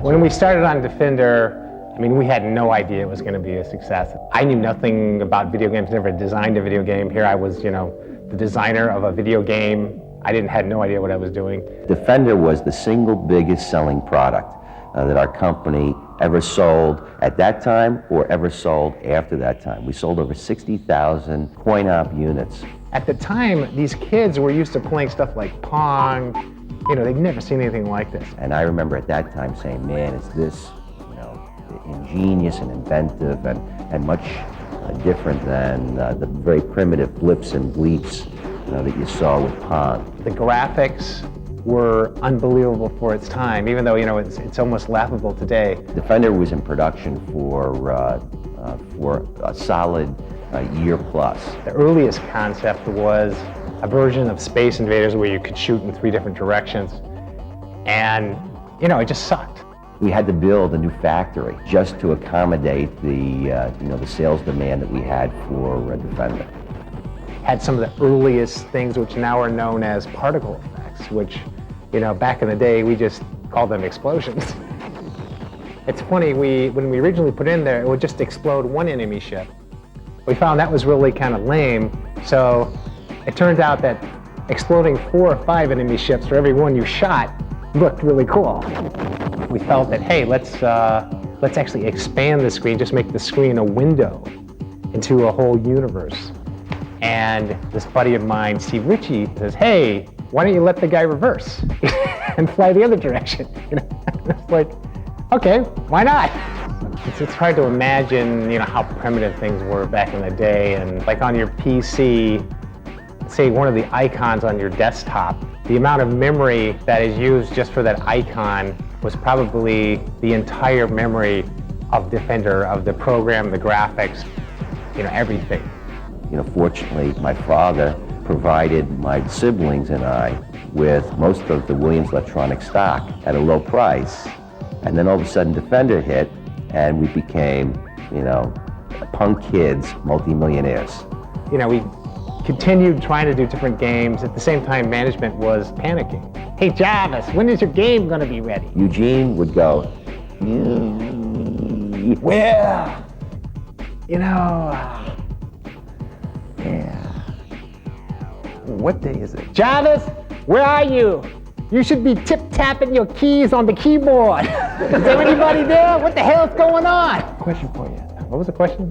When we started on Defender, I mean, we had no idea it was going to be a success. I knew nothing about video games, never designed a video game. Here I was, the designer of a video game. Had no idea what I was doing. Defender was the single biggest selling product that our company ever sold at that time or ever sold after that time. We sold over 60,000 coin-op units. At the time, these kids were used to playing stuff like Pong. They'd never seen anything like this. And I remember at that time saying, man, is this ingenious and inventive and much different than the very primitive blips and bleeps that you saw with Pong. The graphics were unbelievable for its time, even though it's almost laughable today. Defender was in production for a solid year plus. The earliest concept was a version of Space Invaders where you could shoot in 3 different directions, and it just sucked. We had to build a new factory just to accommodate the sales demand that we had for Defender. Had some of the earliest things which now are known as particle effects, which, back in the day, we just called them explosions. It's funny, when we originally put in there, it would just explode one enemy ship. We found that was really kind of lame, so it turns out that exploding 4 or 5 enemy ships for every one you shot looked really cool. We felt that, hey, let's actually expand the screen, just make the screen a window into a whole universe. And this buddy of mine, Steve Ritchie, says, hey, why don't you let the guy reverse and fly the other direction? It's like, okay, why not? It's hard to imagine, how primitive things were back in the day. And like on your PC, say one of the icons on your desktop, the amount of memory that is used just for that icon was probably the entire memory of Defender, of the program, the graphics, everything. Fortunately, my father provided my siblings and I with most of the Williams electronic stock at a low price. And then all of a sudden Defender hit, and we became, punk kids, multimillionaires. We continued trying to do different games. At the same time, management was panicking. Hey, Jarvis, when is your game going to be ready? Eugene would go, well, what day is it? Jarvis, where are you? You should be tip-tapping your keys on the keyboard. Is there anybody there? What the hell's going on? Question for you. What was the question?